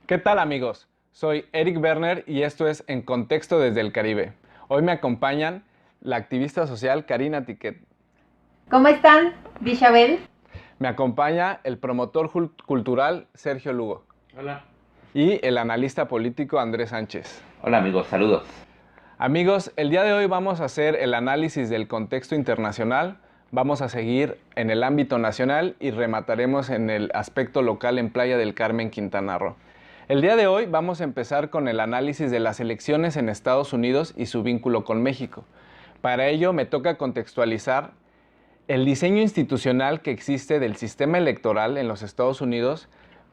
¿Qué tal, amigos? Soy Eric Berner y esto es En Contexto desde el Caribe. Hoy me acompañan la activista social Karina Tiquet. ¿Cómo están, Bichabel? Me acompaña el promotor cultural Sergio Lugo Hola. y el analista político Andrés Sánchez. Hola amigos, saludos. Amigos, el día de hoy vamos a hacer el análisis del contexto internacional, vamos a seguir en el ámbito nacional y remataremos en el aspecto local en Playa del Carmen, Quintana Roo. El día de hoy vamos a empezar con el análisis de las elecciones en Estados Unidos y su vínculo con México. Para ello me toca contextualizar el diseño institucional que existe del sistema electoral en los Estados Unidos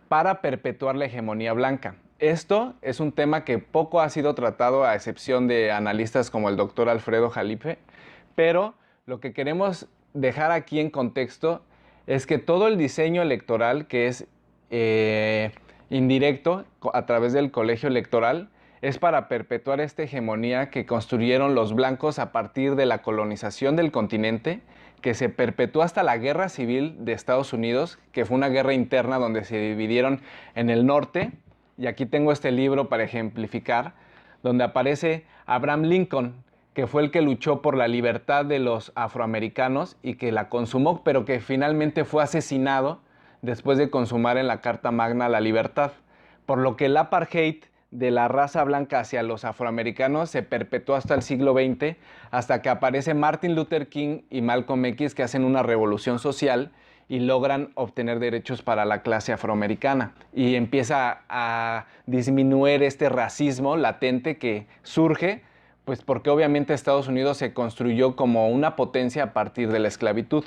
para perpetuar la hegemonía blanca. Esto es un tema que poco ha sido tratado a excepción de analistas como el doctor Alfredo Jalife, pero lo que queremos dejar aquí en contexto es que todo el diseño electoral que es indirecto a través del colegio electoral es para perpetuar esta hegemonía que construyeron los blancos a partir de la colonización del continente, que se perpetuó hasta la Guerra Civil de Estados Unidos, que fue una guerra interna donde se dividieron en el norte, y aquí tengo este libro para ejemplificar, donde aparece Abraham Lincoln, que fue el que luchó por la libertad de los afroamericanos y que la consumó, pero que finalmente fue asesinado después de consumar en la Carta Magna la libertad, por lo que el apartheid de la raza blanca hacia los afroamericanos se perpetuó hasta el siglo XX, hasta que aparece Martin Luther King y Malcolm X, que hacen una revolución social y logran obtener derechos para la clase afroamericana. Y empieza a disminuir este racismo latente que surge, pues porque obviamente Estados Unidos se construyó como una potencia a partir de la esclavitud.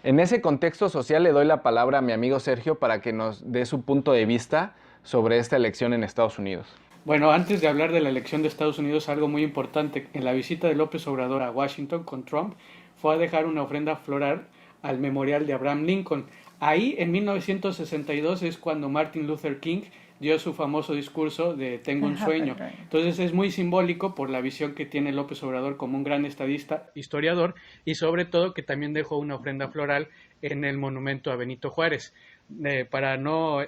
En ese contexto social le doy la palabra a mi amigo Sergio para que nos dé su punto de vista sobre esta elección en Estados Unidos. Bueno, antes de hablar de la elección de Estados Unidos, algo muy importante. En la visita de López Obrador a Washington con Trump, fue a dejar una ofrenda floral al memorial de Abraham Lincoln. Ahí, en 1962, es cuando Martin Luther King dio su famoso discurso de Tengo un sueño. Entonces es muy simbólico por la visión que tiene López Obrador como un gran estadista, historiador, y sobre todo que también dejó una ofrenda floral en el monumento a Benito Juárez. Para no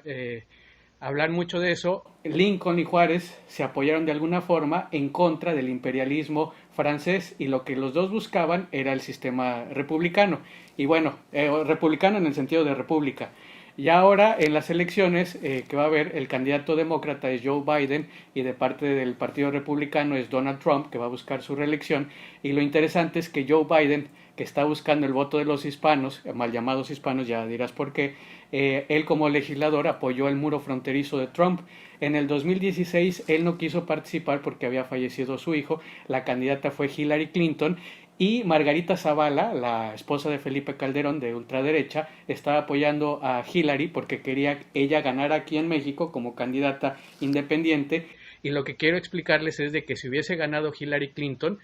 hablar mucho de eso, Lincoln y Juárez se apoyaron de alguna forma en contra del imperialismo francés y lo que los dos buscaban era el sistema republicano. Y bueno, republicano en el sentido de república. Y ahora en las elecciones que va a haber, el candidato demócrata es Joe Biden y de parte del Partido Republicano es Donald Trump, que va a buscar su reelección. Y lo interesante es que Joe Biden, que está buscando el voto de los hispanos, mal llamados hispanos, ya dirás por qué, él como legislador apoyó el muro fronterizo de Trump. En el 2016 él no quiso participar porque había fallecido su hijo, la candidata fue Hillary Clinton y Margarita Zavala, la esposa de Felipe Calderón de ultraderecha, estaba apoyando a Hillary porque quería ella ganar aquí en México como candidata independiente. Y lo que quiero explicarles es de que si hubiese ganado Hillary Clinton,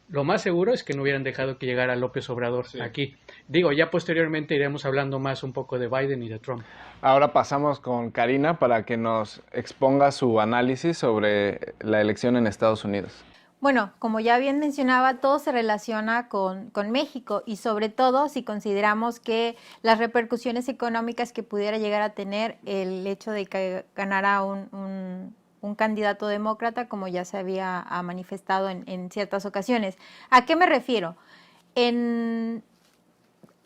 lo más seguro es que no hubieran dejado que llegara López Obrador aquí. Digo, ya posteriormente iremos hablando más un poco de Biden y de Trump. Ahora pasamos con Karina para que nos exponga su análisis sobre la elección en Estados Unidos. Bueno, como ya bien mencionaba, todo se relaciona con México y sobre todo si consideramos que las repercusiones económicas que pudiera llegar a tener el hecho de que ganara un candidato demócrata, como ya se había manifestado en ciertas ocasiones. ¿A qué me refiero? En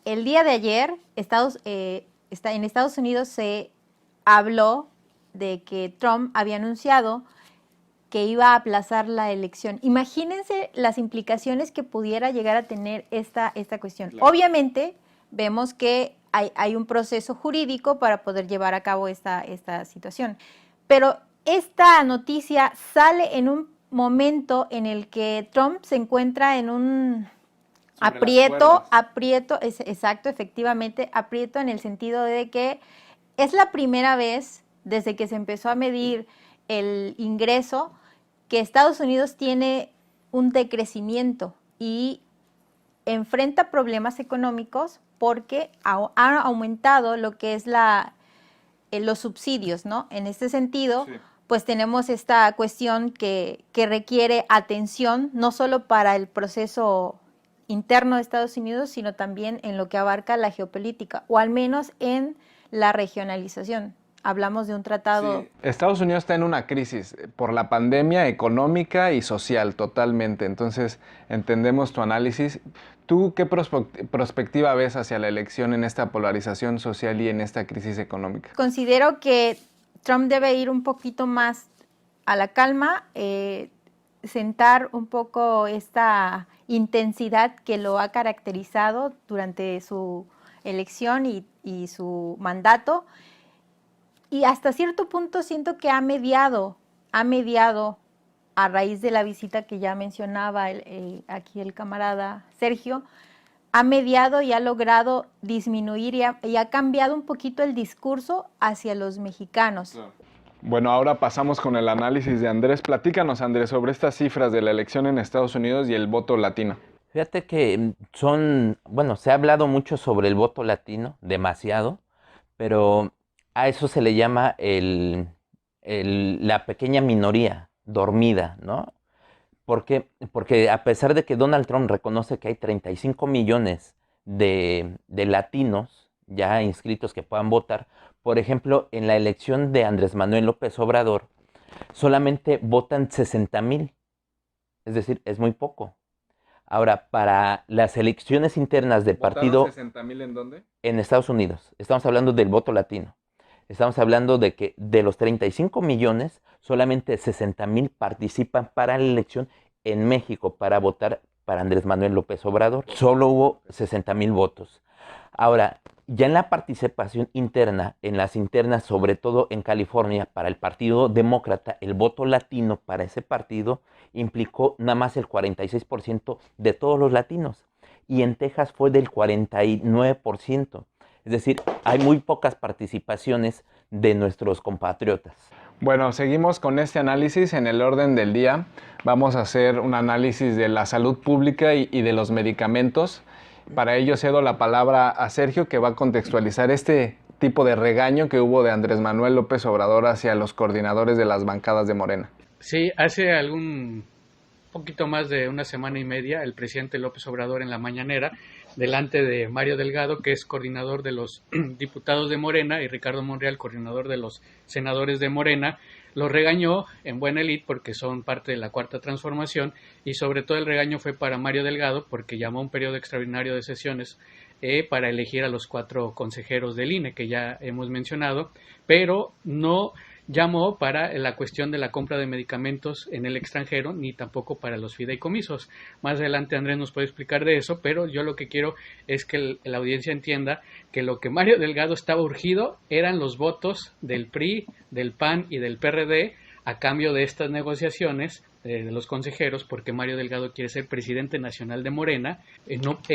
el día de ayer, en Estados Unidos se habló de que Trump había anunciado que iba a aplazar la elección. Imagínense las implicaciones que pudiera llegar a tener esta cuestión. Claro. Obviamente, vemos que hay un proceso jurídico para poder llevar a cabo esta situación. Pero esta noticia sale en un momento en el que Trump se encuentra en un aprieto, exacto, efectivamente, aprieto en el sentido de que es la primera vez desde que se empezó a medir el ingreso que Estados Unidos tiene un decrecimiento y enfrenta problemas económicos porque ha aumentado lo que es los subsidios, ¿no? En este sentido, sí, pues tenemos esta cuestión que requiere atención, no solo para el proceso interno de Estados Unidos, sino también en lo que abarca la geopolítica, o al menos en la regionalización. hablamos de un tratado. Sí. Estados Unidos está en una crisis por la pandemia económica y social totalmente, entonces entendemos tu análisis. ¿Tú qué perspectiva ves hacia la elección en esta polarización social y en esta crisis económica? Considero que Trump debe ir un poquito más a la calma, sentar un poco esta intensidad que lo ha caracterizado durante su elección y su mandato. Y hasta cierto punto siento que ha mediado a raíz de la visita que ya mencionaba aquí el camarada Sergio, ha mediado y ha logrado disminuir y ha cambiado un poquito el discurso hacia los mexicanos. Claro. Bueno, ahora pasamos con el análisis de Andrés. Platícanos, Andrés, sobre estas cifras de la elección en Estados Unidos y el voto latino. Fíjate que bueno, se ha hablado mucho sobre el voto latino, demasiado, pero a eso se le llama la pequeña minoría dormida, ¿no? ¿Por qué? Porque a pesar de que Donald Trump reconoce que hay 35 millones de latinos ya inscritos que puedan votar, por ejemplo, en la elección de Andrés Manuel López Obrador, solamente votan 60,000, es decir, es muy poco. Ahora, para las elecciones internas del partido... ¿Votaron 60,000 en dónde? En Estados Unidos. Estamos hablando del voto latino. Estamos hablando de que de los 35 millones, solamente 60,000 participan para la elección en México para votar para Andrés Manuel López Obrador. Solo hubo 60,000 votos. Ahora, ya en la participación interna, en las internas, sobre todo en California, para el Partido Demócrata, el voto latino para ese partido implicó nada más el 46% de todos los latinos. Y en Texas fue del 49%. Es decir, hay muy pocas participaciones de nuestros compatriotas. Bueno, seguimos con este análisis. En el orden del día vamos a hacer un análisis de la salud pública y de los medicamentos. Para ello cedo la palabra a Sergio, que va a contextualizar este tipo de regaño que hubo de Andrés Manuel López Obrador hacia los coordinadores de las bancadas de Morena. Sí, hace algún poquito más de una semana y media, el presidente López Obrador en la mañanera, delante de Mario Delgado, que es coordinador de los diputados de Morena, y Ricardo Monreal, coordinador de los senadores de Morena, los regañó en buena lid porque son parte de la Cuarta Transformación, y sobre todo el regaño fue para Mario Delgado porque llamó un periodo extraordinario de sesiones para elegir a los 4 consejeros del INE que ya hemos mencionado, pero no llamó para la cuestión de la compra de medicamentos en el extranjero, ni tampoco para los fideicomisos. Más adelante Andrés nos puede explicar de eso, pero yo lo que quiero es que la audiencia entienda que lo que Mario Delgado estaba urgido eran los votos del PRI, del PAN y del PRD a cambio de estas negociaciones de los consejeros, porque Mario Delgado quiere ser presidente nacional de Morena,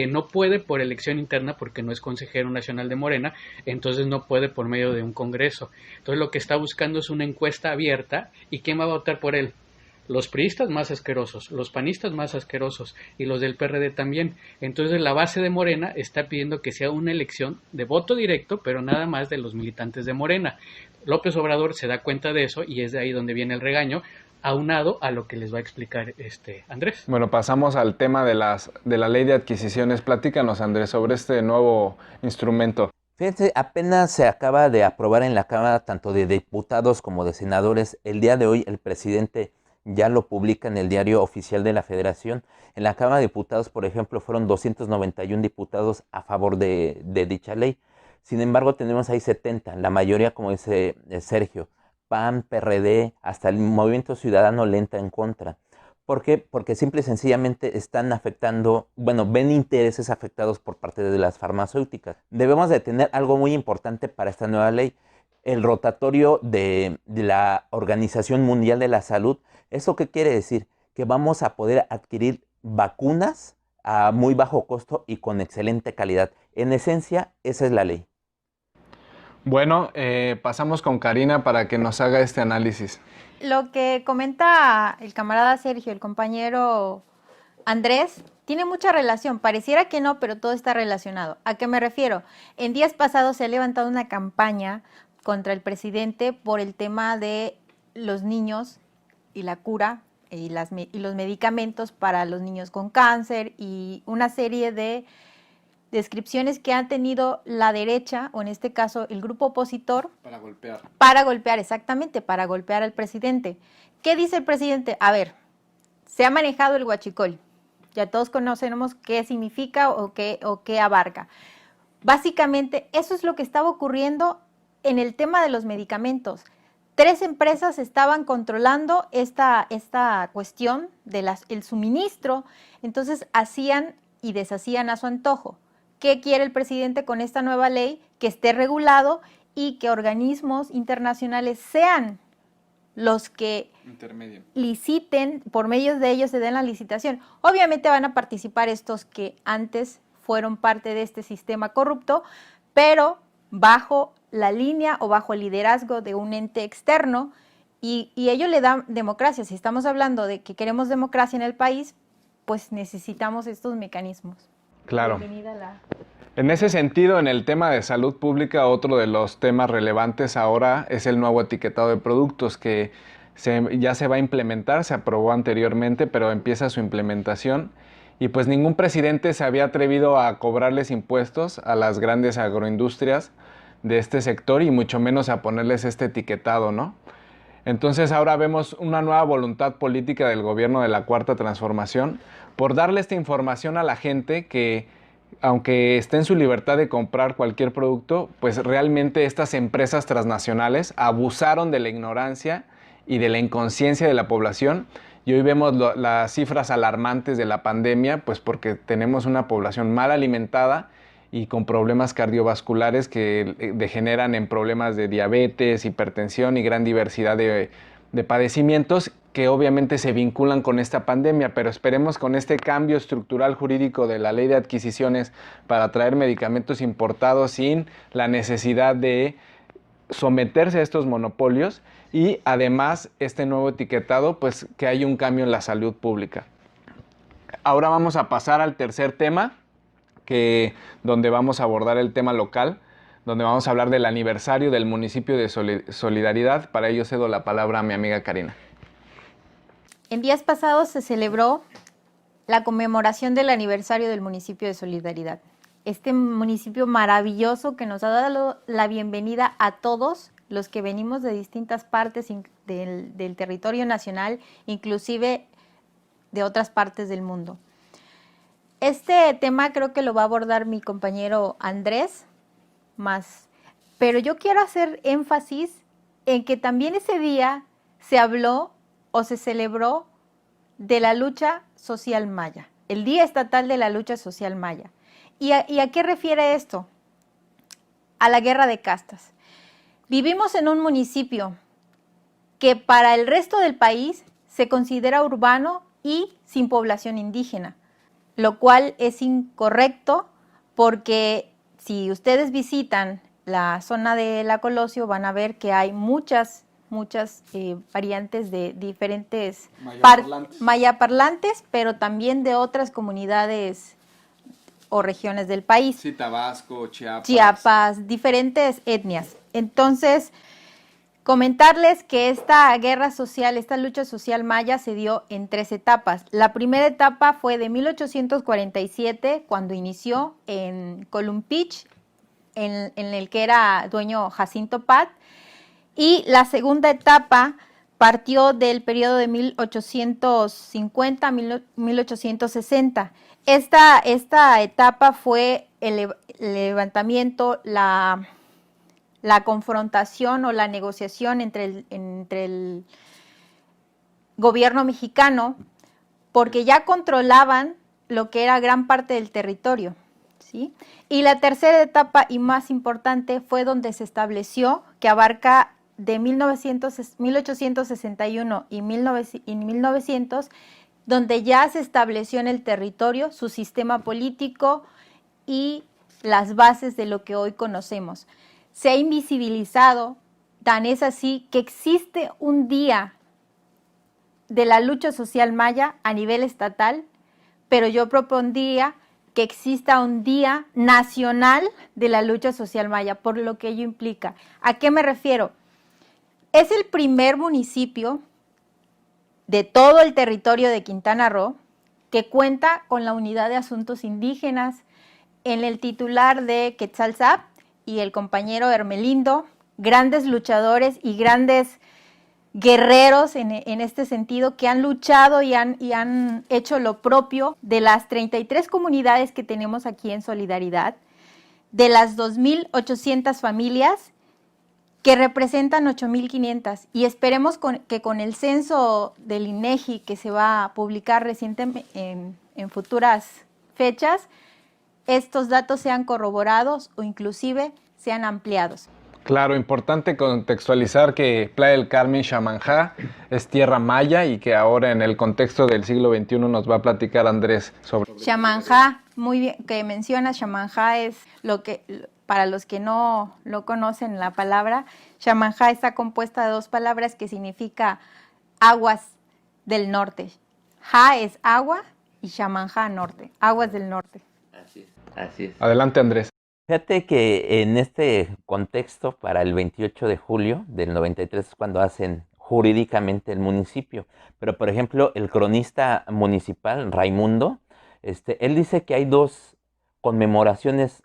no puede por elección interna porque no es consejero nacional de Morena, entonces no puede por medio de un congreso. Entonces lo que está buscando es una encuesta abierta. ¿Y quién va a votar por él? Los priistas más asquerosos, los panistas más asquerosos y los del PRD también. Entonces la base de Morena está pidiendo que sea una elección de voto directo, pero nada más de los militantes de Morena. López Obrador se da cuenta de eso y es de ahí donde viene el regaño, aunado a lo que les va a explicar Andrés. Bueno, pasamos al tema de la ley de adquisiciones. Platícanos, Andrés, sobre este nuevo instrumento. Fíjense, apenas se acaba de aprobar en la Cámara tanto de diputados como de senadores. El día de hoy el presidente ya lo publica en el Diario Oficial de la Federación. En la Cámara de Diputados, por ejemplo, fueron 291 diputados a favor de dicha ley. Sin embargo, tenemos ahí 70, la mayoría, como dice Sergio, PAN, PRD, hasta el Movimiento Ciudadano le entra en contra. ¿Por qué? Porque simple y sencillamente están afectando, bueno, ven intereses afectados por parte de las farmacéuticas. Debemos de tener algo muy importante para esta nueva ley, el rotatorio de la Organización Mundial de la Salud. ¿Eso qué quiere decir? Que vamos a poder adquirir vacunas a muy bajo costo y con excelente calidad. En esencia, esa es la ley. Bueno, pasamos con Karina para que nos haga este análisis. Lo que comenta el camarada Sergio, el compañero Andrés, tiene mucha relación. Pareciera que no, pero todo está relacionado. ¿A qué me refiero? En días pasados se ha levantado una campaña contra el presidente por el tema de los niños y la cura y los medicamentos para los niños con cáncer y una serie de descripciones que ha tenido la derecha, o en este caso el grupo opositor. Para golpear. Para golpear, exactamente, para golpear al presidente. ¿Qué dice el presidente? A ver, se ha manejado el huachicol. Ya todos conocemos qué significa o qué abarca. Básicamente, eso es lo que estaba ocurriendo en el tema de los medicamentos. 3 empresas estaban controlando esta cuestión del suministro, entonces hacían y deshacían a su antojo. ¿Qué quiere el presidente con esta nueva ley? Que esté regulado y que organismos internacionales sean los que liciten, por medio de ellos se den la licitación. Obviamente van a participar estos que antes fueron parte de este sistema corrupto, pero bajo la línea o bajo el liderazgo de un ente externo, y ello le da democracia. Si estamos hablando de que queremos democracia en el país, pues necesitamos estos mecanismos. Claro. Bienvenida En ese sentido, en el tema de salud pública, otro de los temas relevantes ahora es el nuevo etiquetado de productos que ya se va a implementar, se aprobó anteriormente, pero empieza su implementación. Y pues ningún presidente se había atrevido a cobrarles impuestos a las grandes agroindustrias de este sector y mucho menos a ponerles este etiquetado, ¿no? Entonces ahora vemos una nueva voluntad política del gobierno de la Cuarta Transformación por darle esta información a la gente que, aunque esté en su libertad de comprar cualquier producto, pues realmente estas empresas transnacionales abusaron de la ignorancia y de la inconsciencia de la población. Y hoy vemos las cifras alarmantes de la pandemia, pues porque tenemos una población mal alimentada y con problemas cardiovasculares que degeneran en problemas de diabetes, hipertensión y gran diversidad de padecimientos que obviamente se vinculan con esta pandemia, pero esperemos con este cambio estructural jurídico de la ley de adquisiciones para traer medicamentos importados sin la necesidad de someterse a estos monopolios y además este nuevo etiquetado, pues que haya un cambio en la salud pública. Ahora vamos a pasar al tercer tema, donde vamos a abordar el tema local, donde vamos a hablar del aniversario del municipio de Solidaridad. Para ello cedo la palabra a mi amiga Karina. En días pasados se celebró la conmemoración del aniversario del municipio de Solidaridad. Este municipio maravilloso que nos ha dado la bienvenida a todos los que venimos de distintas partes del territorio nacional, inclusive de otras partes del mundo. Este tema creo que lo va a abordar mi compañero Andrés más, pero yo quiero hacer énfasis en que también ese día se habló o se celebró de la lucha social maya, el Día Estatal de la Lucha Social Maya. ¿Y a qué refiere esto? A la guerra de castas. Vivimos en un municipio que para el resto del país se considera urbano y sin población indígena, lo cual es incorrecto porque si ustedes visitan la zona de La Colosio van a ver que hay muchas variantes de diferentes mayaparlantes, pero también de otras comunidades o regiones del país. Sí, Tabasco, Chiapas, diferentes etnias. Entonces, comentarles que esta guerra social, esta lucha social maya se dio en 3 etapas. La primera etapa fue de 1847, cuando inició en Columpich, en el que era dueño Jacinto Pat, y la segunda etapa partió del periodo de 1850 a 1860. Esta etapa fue el levantamiento, la confrontación o la negociación entre el gobierno mexicano, porque ya controlaban lo que era gran parte del territorio, ¿sí? Y la tercera etapa y más importante fue donde se estableció, que abarca de 1861 y 1900, donde ya se estableció en el territorio su sistema político y las bases de lo que hoy conocemos. Se ha invisibilizado, tan es así que existe un día de la lucha social maya a nivel estatal, pero yo propondría que exista un día nacional de la lucha social maya, por lo que ello implica. ¿A qué me refiero? Es el primer municipio de todo el territorio de Quintana Roo que cuenta con la Unidad de Asuntos Indígenas en el titular de Quetzaltzap y el compañero Hermelindo, grandes luchadores y grandes guerreros en este sentido, que han luchado y han hecho lo propio de las 33 comunidades que tenemos aquí en Solidaridad, de las 2.800 familias que representan 8.500, y esperemos que con el censo del INEGI que se va a publicar recientemente en futuras fechas, estos datos sean corroborados o inclusive sean ampliados. Claro, importante contextualizar que Playa del Carmen, Xamanjá, es tierra maya y que ahora en el contexto del siglo XXI nos va a platicar Andrés sobre... Xamanjá, muy bien que mencionas, Xamanjá es lo que, para los que no lo conocen la palabra, Xamanjá está compuesta de dos palabras que significa aguas del norte. Ja es agua y Xamanjá norte, aguas del norte. Así es, así es. Adelante, Andrés. Fíjate que en este contexto, para el 28 de julio del 93 es cuando hacen jurídicamente el municipio. Pero, por ejemplo, el cronista municipal, Raimundo, él dice que hay dos conmemoraciones,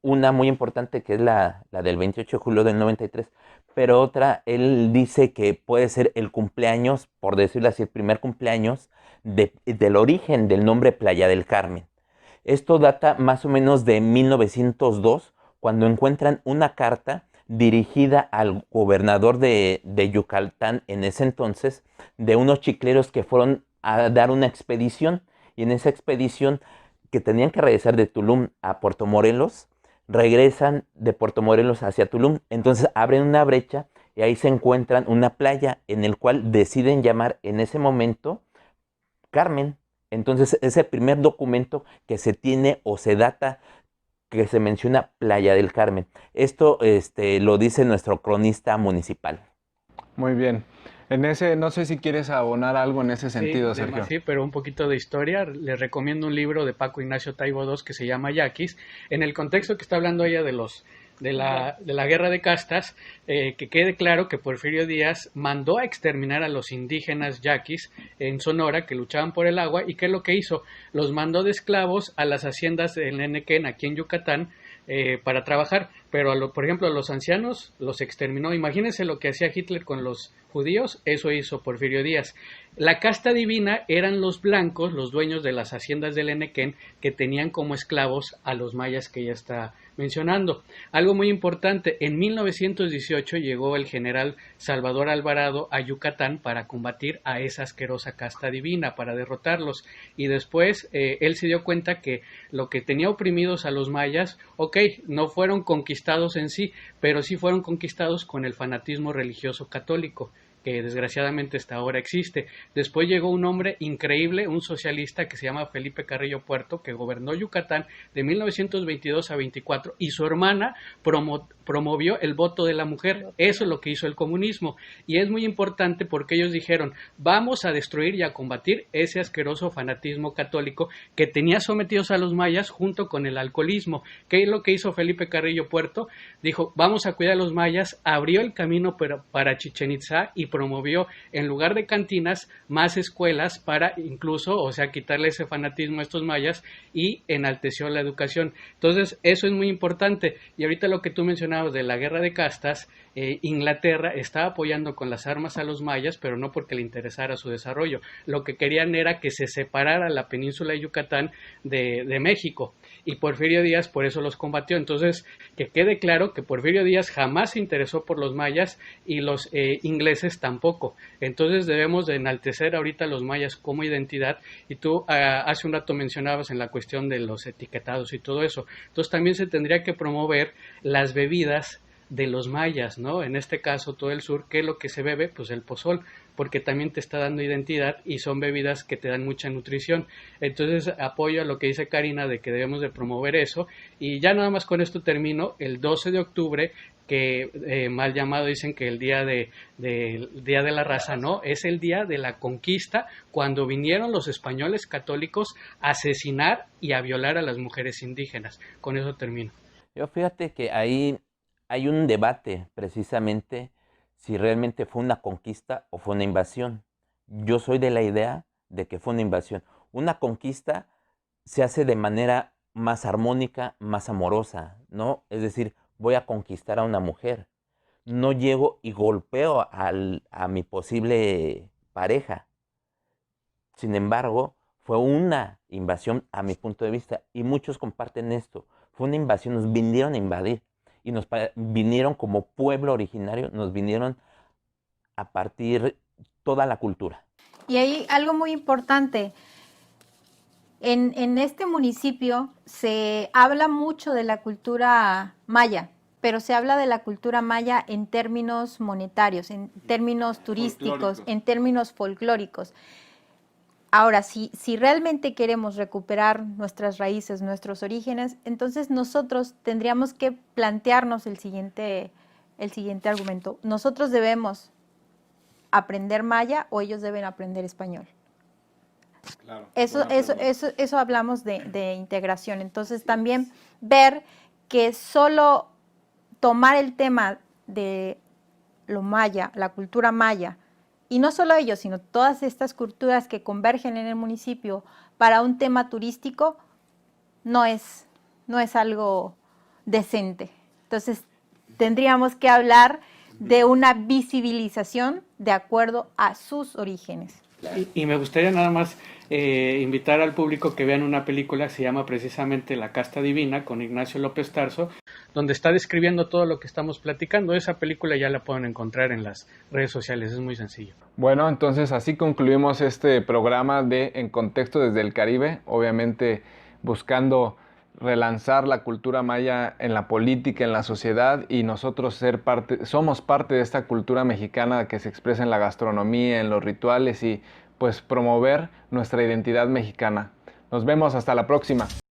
una muy importante que es la del 28 de julio del 93, pero otra, él dice que puede ser el cumpleaños, por decirlo así, el primer cumpleaños del origen del nombre Playa del Carmen. Esto data más o menos de 1902, cuando encuentran una carta dirigida al gobernador de Yucatán en ese entonces, de unos chicleros que fueron a dar una expedición, y en esa expedición que tenían que regresar de Tulum a Puerto Morelos, regresan de Puerto Morelos hacia Tulum, entonces abren una brecha y ahí se encuentran una playa en el cual deciden llamar en ese momento Carmen. Entonces es el primer documento que se tiene o se data que se menciona Playa del Carmen. Esto lo dice nuestro cronista municipal. Muy bien. En ese, no sé si quieres abonar algo en ese sentido, Sí, Sergio. sí, pero un poquito de historia. Les recomiendo un libro de Paco Ignacio Taibo II que se llama Yaquis. En el contexto que está hablando ella de la guerra de castas, que quede claro que Porfirio Díaz mandó a exterminar a los indígenas yaquis en Sonora que luchaban por el agua. ¿Y qué es lo que hizo? Los mandó de esclavos a las haciendas del Nenequén, aquí en Yucatán, para trabajar, pero por ejemplo a los ancianos los exterminó. Imagínense lo que hacía Hitler con los judíos, eso hizo Porfirio Díaz. La casta divina eran los blancos, los dueños de las haciendas del Enequén, que tenían como esclavos a los mayas que ella está mencionando. Algo muy importante, en 1918 llegó el general Salvador Alvarado a Yucatán para combatir a esa asquerosa casta divina, para derrotarlos, y después él se dio cuenta que lo que tenía oprimidos a los mayas, no fueron conquistados en sí, pero sí fueron conquistados con el fanatismo religioso católico, que desgraciadamente hasta ahora existe. Después llegó un hombre increíble, un socialista que se llama Felipe Carrillo Puerto, que gobernó Yucatán de 1922 a 24, y su hermana promovió el voto de la mujer. Eso es lo que hizo el comunismo, y es muy importante porque ellos dijeron, vamos a destruir y a combatir ese asqueroso fanatismo católico que tenía sometidos a los mayas junto con el alcoholismo. ¿Qué es lo que hizo Felipe Carrillo Puerto? Dijo, vamos a cuidar a los mayas, abrió el camino para Chichén Itzá y promovió, en lugar de cantinas, más escuelas para incluso, quitarle ese fanatismo a estos mayas, y enalteció la educación. Entonces, eso es muy importante. Y ahorita lo que tú mencionabas de la guerra de castas, Inglaterra estaba apoyando con las armas a los mayas, pero no porque le interesara su desarrollo. Lo que querían era que se separara la península de Yucatán de México, y Porfirio Díaz por eso los combatió. Entonces, que quede claro que Porfirio Díaz jamás se interesó por los mayas, y los ingleses tampoco. Entonces debemos de enaltecer ahorita a los mayas como identidad, y tú hace un rato mencionabas en la cuestión de los etiquetados y todo eso. Entonces también se tendría que promover las bebidas de los mayas, ¿no? En este caso todo el sur, ¿qué es lo que se bebe? Pues el pozol, porque también te está dando identidad y son bebidas que te dan mucha nutrición. Entonces apoyo a lo que dice Karina de que debemos de promover eso. Y ya nada más con esto termino. El 12 de octubre, que mal llamado dicen que el día día de la raza, no, es el día de la conquista, cuando vinieron los españoles católicos a asesinar y a violar a las mujeres indígenas. Con eso termino. Yo fíjate que ahí hay un debate precisamente si realmente fue una conquista o fue una invasión. Yo soy de la idea de que fue una invasión. Una conquista se hace de manera más armónica, más amorosa, ¿no? Es decir, voy a conquistar a una mujer. No llego y golpeo a mi posible pareja. Sin embargo, fue una invasión a mi punto de vista y muchos comparten esto. Fue una invasión, nos vinieron a invadir y nos vinieron como pueblo originario, nos vinieron a partir toda la cultura. Y hay algo muy importante. En este municipio se habla mucho de la cultura maya, pero se habla de la cultura maya en términos monetarios, en términos turísticos, en términos folclóricos. Ahora, si realmente queremos recuperar nuestras raíces, nuestros orígenes, entonces nosotros tendríamos que plantearnos el siguiente argumento. Nosotros debemos aprender maya o ellos deben aprender español. Claro, Eso hablamos de integración. Entonces también ver que solo tomar el tema de lo maya, la cultura maya, y no solo ellos, sino todas estas culturas que convergen en el municipio para un tema turístico, no es algo decente. Entonces tendríamos que hablar de una visibilización de acuerdo a sus orígenes. Y me gustaría nada más invitar al público que vean una película que se llama precisamente La Casta Divina, con Ignacio López Tarso, donde está describiendo todo lo que estamos platicando. Esa película ya la pueden encontrar en las redes sociales, es muy sencillo. Bueno, entonces así concluimos este programa de En Contexto desde el Caribe, obviamente buscando relanzar la cultura maya en la política, en la sociedad, y nosotros somos parte de esta cultura mexicana que se expresa en la gastronomía, en los rituales y pues promover nuestra identidad mexicana. Nos vemos hasta la próxima.